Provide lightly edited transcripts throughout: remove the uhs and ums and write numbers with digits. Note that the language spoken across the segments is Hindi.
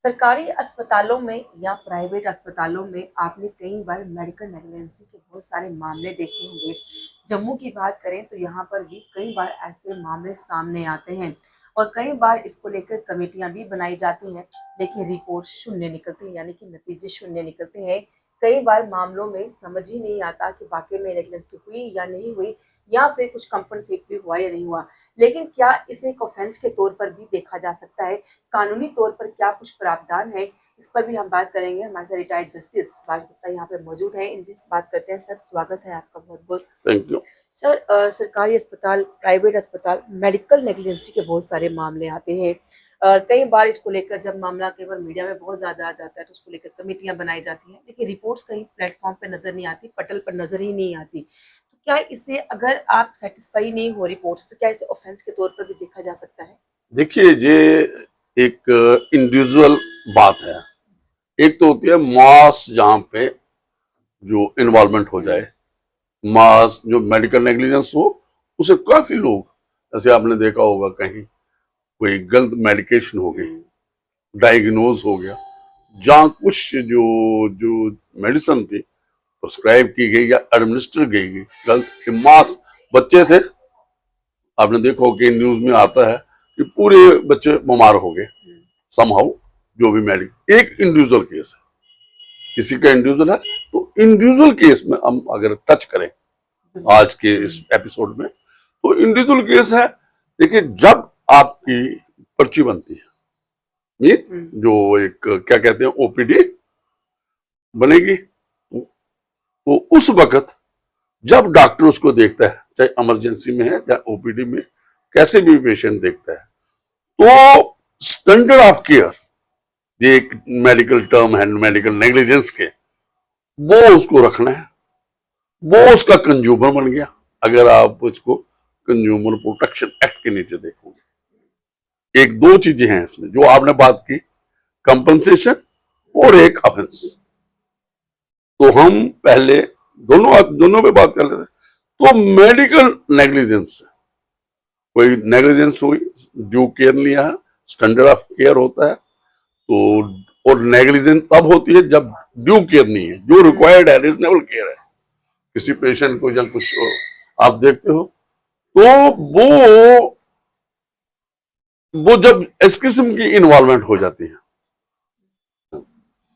सरकारी अस्पतालों में या प्राइवेट अस्पतालों में आपने कई बार मेडिकल नेग्लिजेंसी के बहुत सारे मामले देखे होंगे। जम्मू की बात करें तो यहाँ पर भी कई बार ऐसे मामले सामने आते हैं और कई बार इसको लेकर कमेटियां भी बनाई जाती हैं, लेकिन रिपोर्ट शून्य निकलती है, यानी कि नतीजे शून्य निकलते हैं। कई बार मामलों में समझ ही नहीं आता कि वाकई में नेग्लिजेंसी हुई या नहीं हुई, या फिर कुछ कंपनसेट भी हुआ या नहीं हुआ। लेकिन क्या इसे एक ऑफेंस के तौर पर भी देखा जा सकता है? कानूनी तौर पर क्या कुछ प्रावधान है, इस पर भी हम बात करेंगे। हमारे साथ रिटायर्ड जस्टिस बाल गुप्ता यहाँ पे मौजूद है, इनसे बात करते हैं। सर, स्वागत है आपका बहुत बहुत। थैंक यू सर, सरकारी अस्पताल, प्राइवेट अस्पताल, मेडिकल नेग्लिजेंसी के बहुत सारे मामले आते हैं। कई बार इसको लेकर जब मामला केवल मीडिया में बहुत ज्यादा आ जाता है तो उसको लेकर कमेटियां बनाई जाती हैं, लेकिन रिपोर्ट्स कहीं प्लेटफॉर्म पे नजर नहीं आती, पटल पर नजर ही नहीं आती। तो क्या इससे, अगर आप सेटिस्फाई नहीं हो रिपोर्ट्स, तो क्या इसे ऑफेंस के तौर पर भी देखा जा सकता है? देखिए, ये एक इंडिविजुअल बात है। एक तो होती है मास, जहां पे जो इन्वॉल्वमेंट हो जाए, मास जो मेडिकल नेग्लिजेंस हो, उसे काफी लोग, जैसे आपने देखा होगा कहीं कोई गलत मेडिकेशन हो गई, डायग्नोज हो गया, जहां कुछ जो जो मेडिसिन थी प्रिस्क्राइब की गई या एडमिनिस्टर की गई गलत, मास बच्चे थे। आपने देखा हो कि न्यूज में आता है कि पूरे बच्चे बीमार हो गए समहाउ। जो भी मेडिकल, एक इंडिविजुअल केस है, किसी का इंडिविजुअल है, तो इंडिविजुअल केस में हम अगर टच करें आज के इस एपिसोड में, तो इंडिविजुअल केस है। देखिए, जब आपकी पर्ची बनती है, ये जो एक क्या कहते हैं ओपीडी बनेगी, तो उस वक्त जब डॉक्टर उसको देखता है, चाहे इमरजेंसी में है या ओपीडी में, कैसे भी पेशेंट देखता है, तो स्टैंडर्ड ऑफ केयर, ये एक मेडिकल टर्म है मेडिकल नेग्लिजेंस के, वो उसको रखना है। वो उसका कंज्यूमर बन गया। अगर आप इसको कंज्यूमर प्रोटेक्शन एक्ट के नीचे देखोगे, एक दो चीजें हैं इसमें जो आपने बात की, कंपनसेशन और एक ऑफेंस। तो हम पहले दोनों पे बात कर लेते हैं। तो मेडिकल नेग्लिजेंस, कोई नेग्लिजेंस हुई, ड्यू केयर लिया है, स्टैंडर्ड ऑफ केयर होता है, तो और नेग्लिजेंस तब होती है जब ड्यू केयर नहीं है, जो रिक्वायर्ड है, रीजनेबल केयर है किसी पेशेंट को, या कुछ आप देखते हो, तो वो जब इस किस्म की इन्वॉल्वमेंट हो जाती है,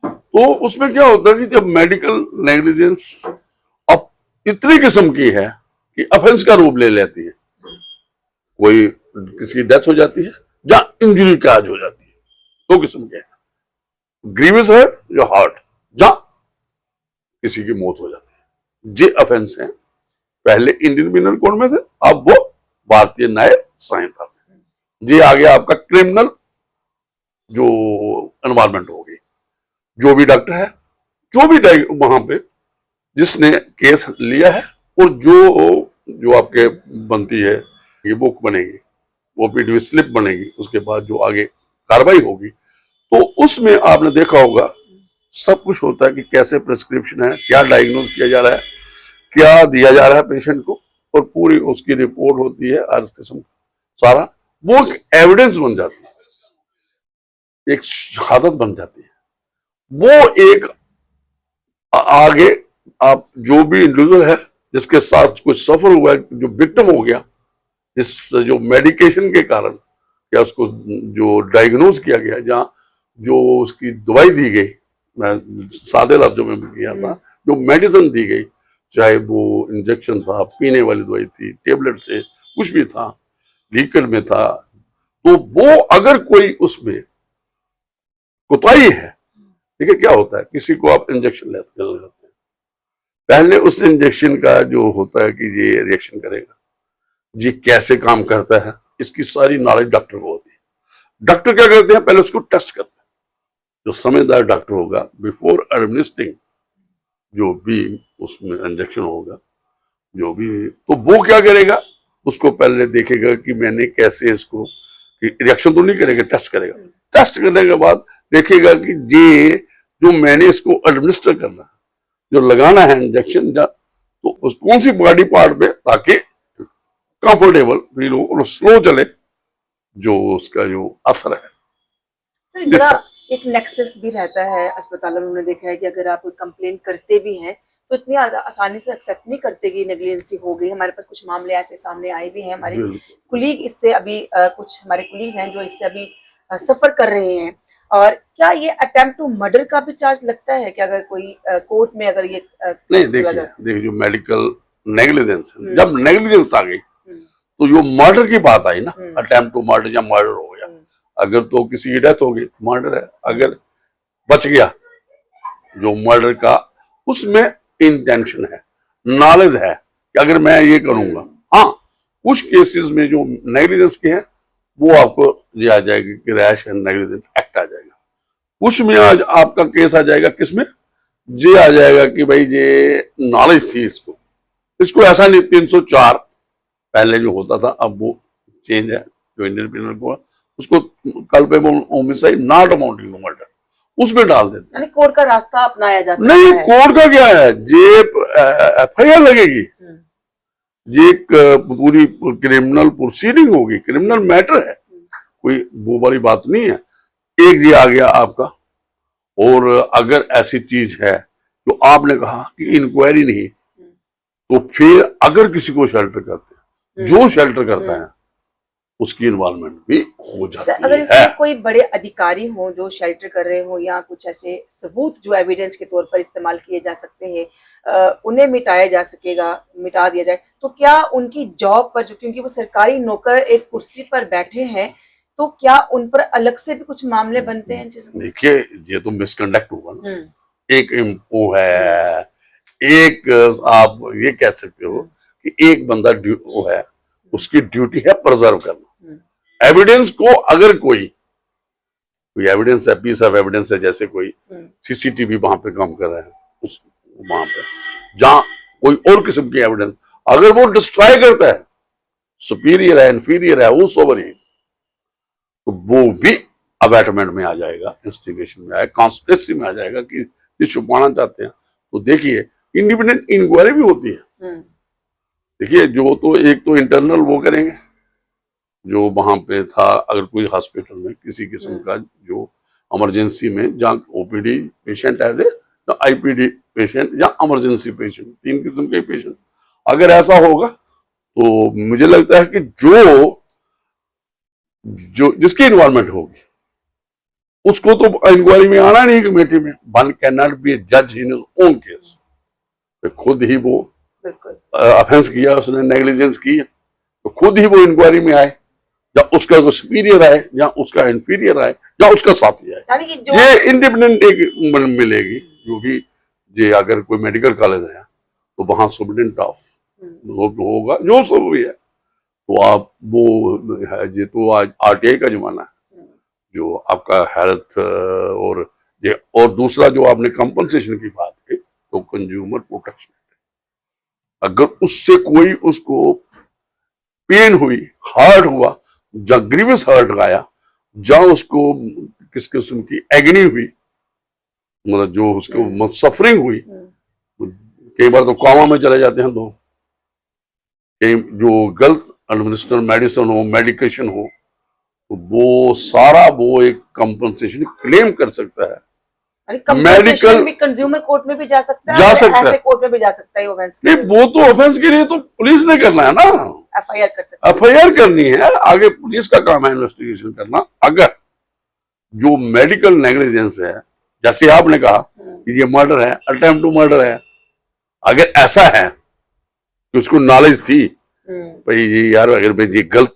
तो उसमें क्या होता है कि जब मेडिकल नेग्लिजेंस अब इतनी किस्म की है कि ऑफेंस का रूप ले लेती है। कोई किसी की डेथ हो जाती है, जहां इंजरी काज हो जाती है, दो किस्म के हैं, ग्रीवियस है या हार्ट, जहां किसी की मौत हो जाती है। ये ऑफेंस है, पहले इंडियन पिनल कोड में थे, अब वो भारतीय न्याय संहिता में। ये आ गया आपका क्रिमिनल जो एनवायरमेंट हो गई। जो भी डॉक्टर है, जो भी वहां पे जिसने केस लिया है, और जो जो आपके बनती है, ये बुक बनेगी, ओपीडी स्लिप बनेगी, उसके बाद जो आगे कार्रवाई होगी, तो उसमें आपने देखा होगा सब कुछ होता है कि कैसे प्रिस्क्रिप्शन है, क्या डायग्नोज किया जा रहा है, क्या दिया जा रहा है पेशेंट को, और पूरी उसकी रिपोर्ट होती है हर किस्म सारा। वो एक एविडेंस बन जाती है, एक शहादत बन जाती है। वो एक आगे आप जो भी इंडिविजुअल है जिसके साथ कुछ सफर हुआ है, जो विक्टिम हो गया इस जो मेडिकेशन के कारण, या उसको जो डायग्नोज किया गया, जहां जो उसकी दवाई दी गई, मैं सादे लफ्जों में किया था, जो मेडिसिन दी गई, चाहे वो इंजेक्शन था, पीने वाली दवाई थी, टेबलेट थे, कुछ भी था, लिक्विड में था, तो वो अगर कोई उसमें कोताही है, देखिए क्या होता है, किसी को आप इंजेक्शन लेते हैं, पहले उस इंजेक्शन का जो होता है कि ये रिएक्शन करेगा, ये कैसे काम करता है, इसकी सारी नॉलेज डॉक्टर को होती है। डॉक्टर क्या करते हैं, पहले उसको टेस्ट करते हैं। जो समझदार डॉक्टर होगा, बिफोर एडमिनिस्ट्रिंग जो भी उसमें इंजेक्शन होगा, जो भी, तो वो क्या करेगा, उसको पहले देखेगा कि मैंने कैसे इसको, रिएक्शन तो नहीं करेगा, टेस्ट करेगा। टेस्ट करने के बाद देखेगा कि ये जो मैंने इसको एडमिनिस्टर करना, जो लगाना है इंजेक्शन, तो उस कौन सी बॉडी पार्ट पे, ताकि कंफर्टेबल फील हो और स्लो चले जो उसका जो असर है। सर, एक नेक्सस भी रहता है अस्पतालों में। हमने देखा है कि अगर आप कोई कंप्लेन करते भी हैं तो इतनी आसानी से एक्सेप्ट नहीं करते कि नेग्लिजेंसी हो गई। हमारे पास कुछ मामले ऐसे सामने आए भी हैं, हमारे बिल्कुल। कुलीग इससे अभी कुछ हमारे कुलीग हैं जो इससे अभी सफर कर रहे हैं। और क्या ये अटेम्प्ट टू मर्डर का भी चार्ज लगता है कि अगर कोई कोर्ट में अगर ये नहीं, केस चला देखिए जाता है? देखिए जो मेडिकल नेग्लिजेंस है, जब नेग्लिजेंस आ गई हम्म, तो जो मर्डर की बात आई ना, हम्म, अटेम्प्ट टू मर्डर या मर्डर हो गया, हम्म, अगर तो किसी की डेथ हो गई मर्डर है, अगर बच गया जो मर्डर का, उसमें इंटेंशन है, नॉलेज है कि अगर मैं ये करूंगा। हाँ, कुछ केसेस में जो नेग्लिजेंस के हैं वो आपको ये आ जाएगी कि रैश एंड नेग्लिजेंट एक्ट आ जाएगा। कुछ में आज आपका केस आ जाएगा किसमें, ये आ जाएगा कि भाई ये नॉलेज थी इसको, इसको ऐसा नहीं 304 पहले जो होता था अब वो चेंज है, जो इंडियन पिनल कोड उसको culpable homicide not amounting to murder उसमें डाल देते हैं। यानी कोर्ट का रास्ता अपनाया जा सकता नहीं, है। कोर्ट का क्या है, ये एफआईआर लगेगी, हम्म, ये एक पूरी क्रिमिनल प्रोसीडिंग होगी, क्रिमिनल मैटर है, कोई वो वाली बात नहीं है। एक ये आ गया आपका। और अगर ऐसी चीज है जो आपने कहा कि इंक्वायरी नहीं, तो फिर अगर किसी को शेल्टर करते हैं, जो शेल्टर करता है उसकी इन्वॉल्वमेंट भी हो सर, जाती अगर है। इसमें कोई बड़े अधिकारी हो जो शेल्टर कर रहे हो या कुछ ऐसे सबूत जो एविडेंस के तौर पर इस्तेमाल किए जा सकते हैं, उन्हें मिटाया जा सकेगा, मिटा दिया जाए, तो क्या उनकी जॉब पर जो, क्योंकि वो सरकारी नौकर एक कुर्सी पर बैठे हैं, तो क्या उन पर अलग से भी कुछ मामले बनते हैं? देखिए, ये तो मिसकंडक्ट हुआ ना। हम्म, एक वो है, एक आप ये कह सकते हो कि एक बंदा वो है, उसकी ड्यूटी है प्रिजर्व करना एविडेंस को। अगर कोई एविडेंस है, पीस ऑफ एविडेंस है, जैसे कोई सीसीटीवी वहां पे काम कर रहा है, उस वहां पे जहां कोई और किस्म की एविडेंस अगर वो डिस्ट्रॉय करता है, सुपीरियर है, इंफीरियर है, वो सोवर ही, तो वो भी अबैटमेंट में आ जाएगा, इंस्टिगेशन में आएगा, कॉन्स्पिरेसी में आ जाएगा कि ये छुपाना चाहते हैं। तो देखिए, इंडिपेंडेंट इंक्वायरी भी होती है। देखिए, जो तो एक तो इंटरनल वो करेंगे जो वहां पे था, अगर कोई हॉस्पिटल में किसी किस्म का जो इमरजेंसी में, जहाँ OPD patient as a, IPD patient या इमरजेंसी पेशेंट, तीन किस्म के पेशेंट, अगर ऐसा होगा तो मुझे लगता है कि जो जो जिसकी इन्वॉल्वमेंट होगी उसको तो इंक्वायरी में आना नहीं, कमेटी में। वन कैन नॉट बी जज इन हिज ओन केस। खुद ही वो ऑफेंस किया, उसने नेग्लिजेंस की, तो खुद ही वो इंक्वायरी में आए, या उसका कोई सुपीरियर आए, या उसका इंफीरियर आए, या उसका साथी आए, ये इंडिपेंडेंट एक मिलेगी। जो भी ये अगर कोई मेडिकल कॉलेज है तो वहां सुप्रिटेंडेंट ऑफ होगा, जो सब भी है। तो आप वो है, ये तो आज आरटीआई का जमाना है, जो आपका हेल्थ और ये, और दूसरा जो आपने कंपनसेशन की बात की, तो कंज्यूमर प्रोटेक्शन, अगर उससे कोई उसको पेन हुई, हर्ट हुआ, या ग्रीवियस हर्ट आया, या उसको किस किस्म की एग्नी हुई, मतलब जो उसको सफरिंग हुई, कई बार तो कॉमा में चले जाते हैं लोग, कई जो गलत एडमिनिस्टर मेडिसिन हो, मेडिकेशन हो, तो वो सारा वो एक कंपनसेशन क्लेम कर सकता है। मेडिकल भी कंज्यूमर कोर्ट में भी जा सकता है, ऐसे कोर्ट में भी जा सकता है ऑफेंस के लिए। वो तो ऑफेंस के लिए तो पुलिस ने करना है ना, एफआईआर कर सकते हैं, एफआईआर करनी है, आगे पुलिस का काम है इन्वेस्टिगेशन करना। अगर जो मेडिकल नेग्लिजेंस है, जैसे आपने कहा कि ये मर्डर है, अटेम्प्ट टू मर्डर है, अगर ऐसा है कि उसको नॉलेज थी भाई ये यार, अगर मैं ये गलत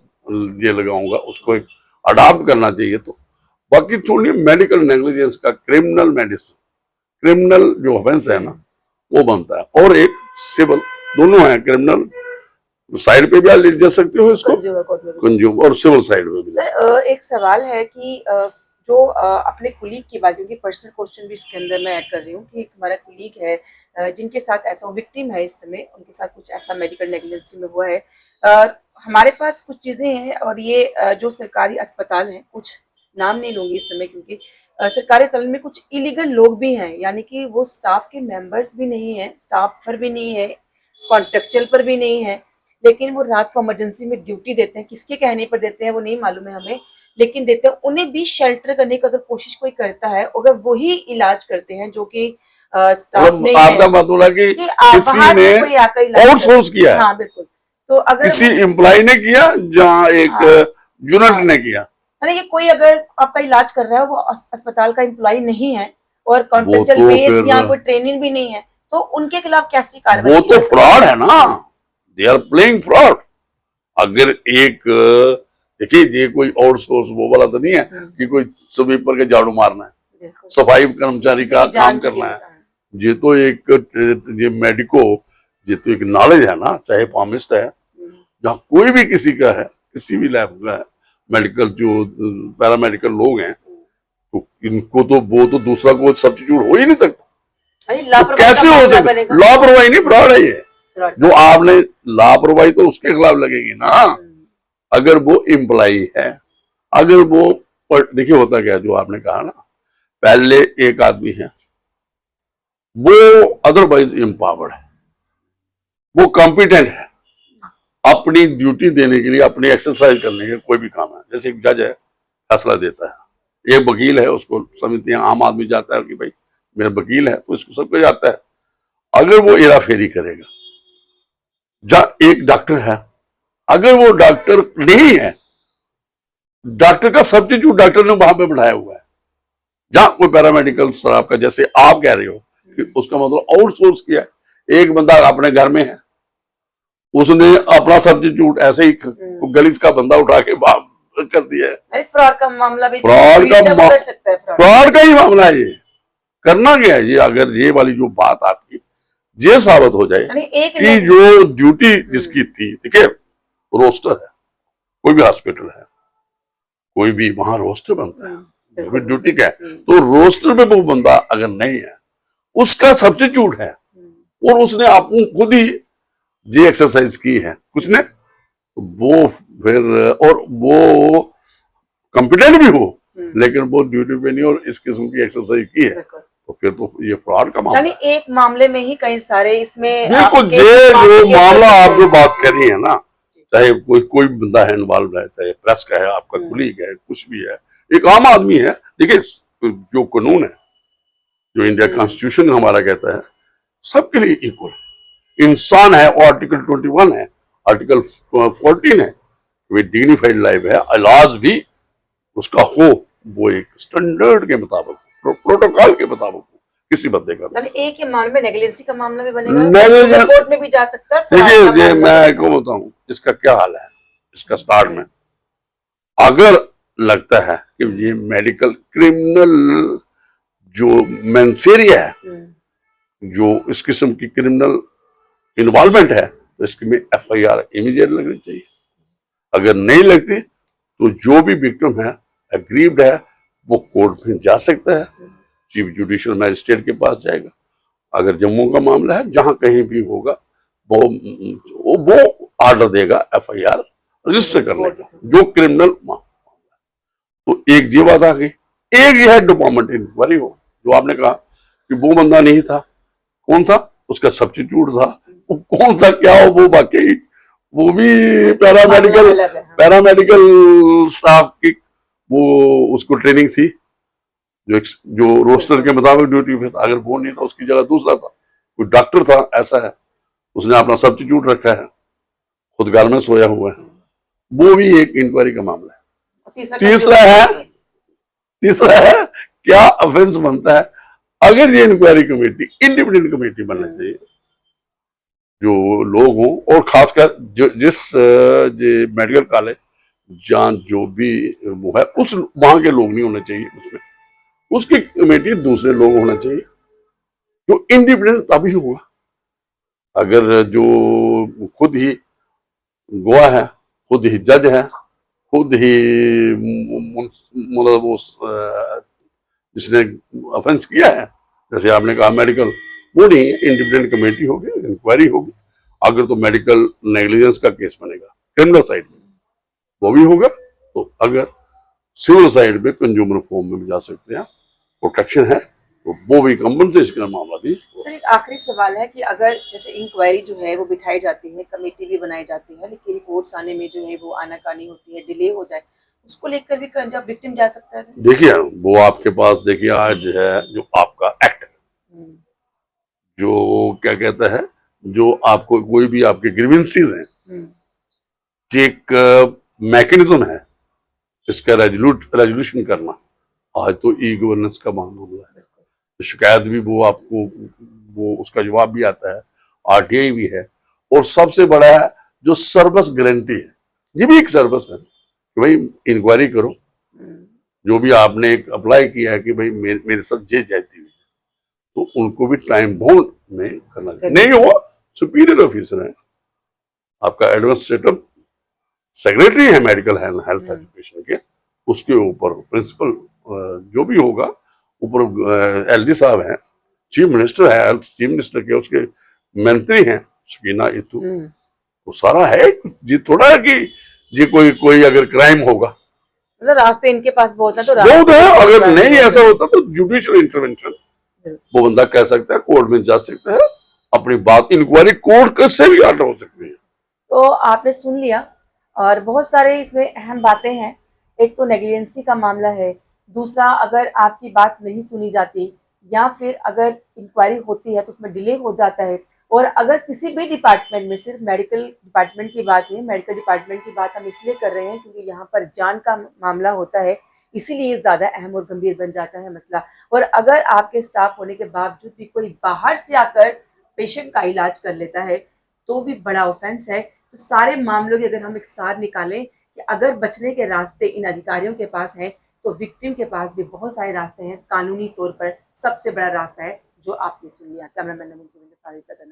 ये लगाऊंगा, उसको एक अडॉप्ट करना चाहिए, तो बाकी थोड़ी मेडिकल नेग्लिजेंस का क्रिमिनल मेडिसिन, क्रिमिनल जो ऑफेंस है ना, वो बनता है, और एक सिविल, दोनों है। क्रिमिनल साइड पे भी आप ले जा सकते हो इसको, कंज्यूमर और सिविल साइड पे भी। सर, एक सवाल है कि जो अपने कुलीग की बात, क्योंकि पर्सनल क्वेश्चन भी इसके अंदर मैं ऐड कर रही हूँ कि हमारा कुलीग है जिनके साथ ऐसा विक्टिम है, इस समय उनके साथ कुछ ऐसा मेडिकल नेग्लिजेंसी में हुआ है। हमारे पास कुछ चीजें हैं, और ये जो सरकारी अस्पताल हैं, कुछ नाम नहीं लूंगी इस समय, क्योंकि सरकारी अस्पताल में कुछ इलीगल लोग भी हैं, यानी कि वो स्टाफ के मेंबर्स भी नहीं है, स्टाफ पर भी नहीं है, कॉन्ट्रेक्चुअल पर भी नहीं है, लेकिन वो रात को इमरजेंसी में ड्यूटी देते हैं, किसके कहने पर देते हैं वो नहीं मालूम है हमें, लेकिन देते हैं, उन्हें भी शेल्टर करने की अगर कोशिश कोई करता है, अगर वही इलाज करते हैं जो कि स्टाफ मतलब नहीं आपका है मतलब है कि कि किसी बाहर ने से कोई आकर इलाज आउटसोर्स किया है, हाँ बिल्कुल। तो अगर किसी एम्प्लॉय ने किया, जहां एक हाँ यूनिट हाँ ने किया। यानी कि कोई अगर आपका इलाज कर रहा है वो अस्पताल का एम्प्लॉय नहीं है और वो कॉन्ट्रेक्चुअल तो बेस फिर या कोई ट्रेनिंग भी नहीं है, तो उनके खिलाफ कैसी कार्रवाई वो की तो जा सकती फ्रॉड है? है ना, दे आर प्लेइंग फ्रॉड। अगर एक देखिए, ये कोई आउटसोर्स वो वाला तो नहीं है कि कोई स्वीपर के झाड़ू मारना है, बिल्कुल सफाई कर्मचारी किसी का की काम जान की करना है। कीमत है। ये तो एक ये मेडिको, ये तो एक नॉलेज है ना, चाहे फार्मिस्ट है, जहाँ कोई भी किसी का है, किसी भी लैब का है, मेडिकल जो पैरामेडिकल लोग हैं, तो इनको तो वो तो दूसरा कोई सब्स्टिट्यूट हो ही नहीं सकता। अरे तो लापरवाही का कैसे हो मामला सकता? बनेगा, लापरवाही नहीं, फ्रॉड है ये। फ्रॉड जो का। आपने लापरवाही तो उसके खिलाफ लगेगी ना, अगर वो एम्प्लाई है, अगर वो देखिए होता क्या है, जो आपने कहा ना, पहले एक आदमी है, वो अदरवाइज एम्पावर्ड है, वो कॉम्पिटेंट है अपनी ड्यूटी देने के लिए, अपनी एक्सरसाइज करने के लिए, कोई भी काम है। जैसे एक जज है, फैसला देता है, एक वकील है, उसको समितियां, आम आदमी जाता है कि भाई मेरा वकील है, तो इसको सबको जाता है। अगर वो हेरा फेरी करेगा, एक डॉक्टर है, अगर वो डॉक्टर नहीं है, डॉक्टर का सब्स्टिट्यूट डॉक्टर ने वहां पे बैठाया हुआ है, जहां कोई पैरामेडिकल स्टाफ का, जैसे आप कह रहे हो कि उसका मतलब आउटसोर्स किया है। एक बंदा अपने घर में है, उसने अपना सब्स्टिट्यूट ऐसे ही गलीज का बंदा उठा के कर दिया है। अरे फ्रॉड का मामला भी फ्रॉड का कर सकता है, फ्रॉड फ्रॉड का ही मामला है ये। करना क्या है ये, अगर ये वाली जो बात आपकी ये साबित हो जाए यानी एक कि जो ड्यूटी जिसकी थी, देखिए रोस्टर है, कोई भी हॉस्पिटल है, कोई भी वहां रोस्टर बनता है, फिर ड्यूटी क्या है, तो रोस्टर में वो बंदा अगर नहीं है, उसका सब्स्टिट्यूट है, और उसने अपनी खुद ही ये एक्सरसाइज की है कुछ ने, वो फिर, और वो कॉम्पिटेंट भी हो, लेकिन वो ड्यूटी पे नहीं और इस किस्म की एक्सरसाइज की है, तो फिर तो ये फ्रॉड का मामला यानी है। एक मामले में ही कई सारे इसमें बिल्कुल, ये जो मामला आप जो बात कर रही है ना, चाहे कोई बंदा है इन्वॉल्व है, चाहे प्रेस का है, आपका कुलीग है, कुछ भी है, एक आम आदमी है। देखिए, जो कानून है, जो इंडिया कॉन्स्टिट्यूशन हमारा कहता है, सबके लिए इक्वल इंसान है, और आर्टिकल 21 है, आर्टिकल 14 है, वे डिग्निफाइड लाइफ है, इलाज भी उसका हो, वो एक स्टैंडर्ड के मुताबिक, प्रोटोकॉल के मुताबिक किसी बंदे का। यानी एक ही मामले में नेगलेंसी का मामला भी बनेगा, नेगलिजेंस कोर्ट में भी जा सकता है। देखिए, ये मैं को बताऊं इसका क्या हाल है। इसका स्टार्ट में अगर लगता है कि ये मेडिकल क्रिमिनल जो मेंसेरिया है, जो इस किस्म की क्रिमिनल इन्वॉल्वमेंट है, तो इसके में एफआईआर इमीडिएट लगनी चाहिए। अगर नहीं लगती तो जो भी विक्टिम है, एग्रीव्ड है, वो कोर्ट में जा सकता है, चीफ जुडिशियल मैजिस्ट्रेट के पास जाएगा। अगर जम्मू का मामला है, जहां कहीं भी होगा, वो ऑर्डर देगा एफआईआर रजिस्टर करने का, जो क्रिमिनल मामला। तो एक ये बात आ गई। एक यह है डिपार्टमेंट इंक्वायरी हो, जो आपने कहा कि वो बंदा नहीं था, कौन था, उसका सब्स्टिट्यूट था, वो कौन था क्या हो, वो वाकई वो भी पैरामेडिकल स्टाफ की वो उसको ट्रेनिंग थी, जो रोस्टर के मुताबिक ड्यूटी पे था। अगर वो नहीं था, उसकी जगह दूसरा था, कोई डॉक्टर था, ऐसा है, उसने अपना सब्स्टिट्यूट रखा है, खुद घर में सोया हुआ है, वो भी एक इंक्वायरी का मामला है। तीसरा है क्या ऑफेंस बनता है। अगर ये इंक्वायरी कमेटी इंडिपेंडेंट कमेटी बनना चाहिए, जो लोग हों, और खासकर जिस मेडिकल कॉलेज जहाँ जो भी वो है, उस वहां के लोग नहीं होने चाहिए उसमें, उसकी कमेटी दूसरे लोग होना चाहिए, जो इंडिपेंडेंट तभी होगा अगर जो खुद ही गवाह है, खुद ही जज है, खुद ही मतलब वो जिसने ऑफेंस किया है, जैसे आपने कहा मेडिकल, वो नहीं है, इंडिपेंडेंट कमेटी होगी, इंक्वायरी होगी। अगर तो मेडिकल नेग्लिजेंस का केस बनेगा क्रिमिनल साइड में, वो भी होगा। तो अगर सिविल साइड में कंज्यूमर फॉर्म में भी जा सकते हैं, प्रोटेक्शन है, तो वो भी कंपनसेशन का मामला भी। सर एक आखिरी सवाल है कि अगर जैसे इंक्वायरी जो है वो बिठाई जाती है, कमेटी भी बनाई जाती है, लेकिन रिपोर्ट्स आने में जो है वो आनाकानी होती है, डिले हो जाए, उसको लेकर भी जब विक्टिम जा सकता है। देखिए वो आपके पास देखिए आज है जो आपका एक्ट, हम्म, जो क्या कहता है, जो आपको कोई भी आपके ग्रीवेंसीज हैं, हम्म, कि एक मैकेनिज्म है इसका रेजोल्यूशन करना। आज तो ई गवर्नेंस का मामला है, बिल्कुल। शिकायत भी वो आपको, वो उसका जवाब भी आता है, आरटीआई भी है, और सबसे बड़ा है जो सर्विस गारंटी है, ये भी एक सर्विस है कि भाई इंक्वायरी करो, हम्म, जो भी आपने एक अप्लाई किया है कि भाई मेरे साथ ये जाती हुई है, तो उनको भी टाइम बाउंड में करना चाहिए। नहीं हुआ, सुपीरियर ऑफिसर है आपका, एडमिनिस्ट्रेटिव सेक्रेटरी है मेडिकल हेल्थ एजुकेशन के, उसके ऊपर प्रिंसिपल जो भी होगा, ऊपर एलजी साहब हैं, चीफ मिनिस्टर है, हेल्थ चीफ मिनिस्टर के उसके मंत्री हैं शकीना इतू, वो सारा है। जी थोड़ा है कि जी कोई कोई अगर क्राइम होगा, मतलब रास्ते इनके पास बहुत है, तो बहुत है, अगर रास्ते नहीं बहुत ऐसा है। होता तो जुडिशियल इंटरवेंशन, वो बंदा कह सकता है, कोर्ट में जा सकता है, अपनी बात इंक्वायरी कोर्ट से भी आर्डर हो सकती है। तो आपने सुन लिया, और बहुत सारे इसमें अहम बातें हैं। एक तो नेग्लिजेंसी का मामला है, दूसरा अगर आपकी बात नहीं सुनी जाती या फिर अगर इंक्वायरी होती है तो उसमें डिले हो जाता है, और अगर किसी भी डिपार्टमेंट में, सिर्फ मेडिकल डिपार्टमेंट की बात नहीं, मेडिकल डिपार्टमेंट की बात हम इसलिए कर रहे हैं क्योंकि यहाँ पर जान का मामला होता है, इसीलिए ज़्यादा अहम और गंभीर बन जाता है मसला। और अगर आपके स्टाफ होने के बावजूद भी कोई बाहर से आकर पेशेंट का इलाज कर लेता है तो भी बड़ा ऑफेंस है। तो सारे मामलों की अगर हम एक सार निकालें कि अगर बचने के रास्ते इन अधिकारियों के पास हैं, तो विक्टिम के पास भी बहुत सारे रास्ते हैं। कानूनी तौर पर सबसे बड़ा रास्ता है जो आपने सुन लिया। कैमरामैन नमन के साथ चर्चा।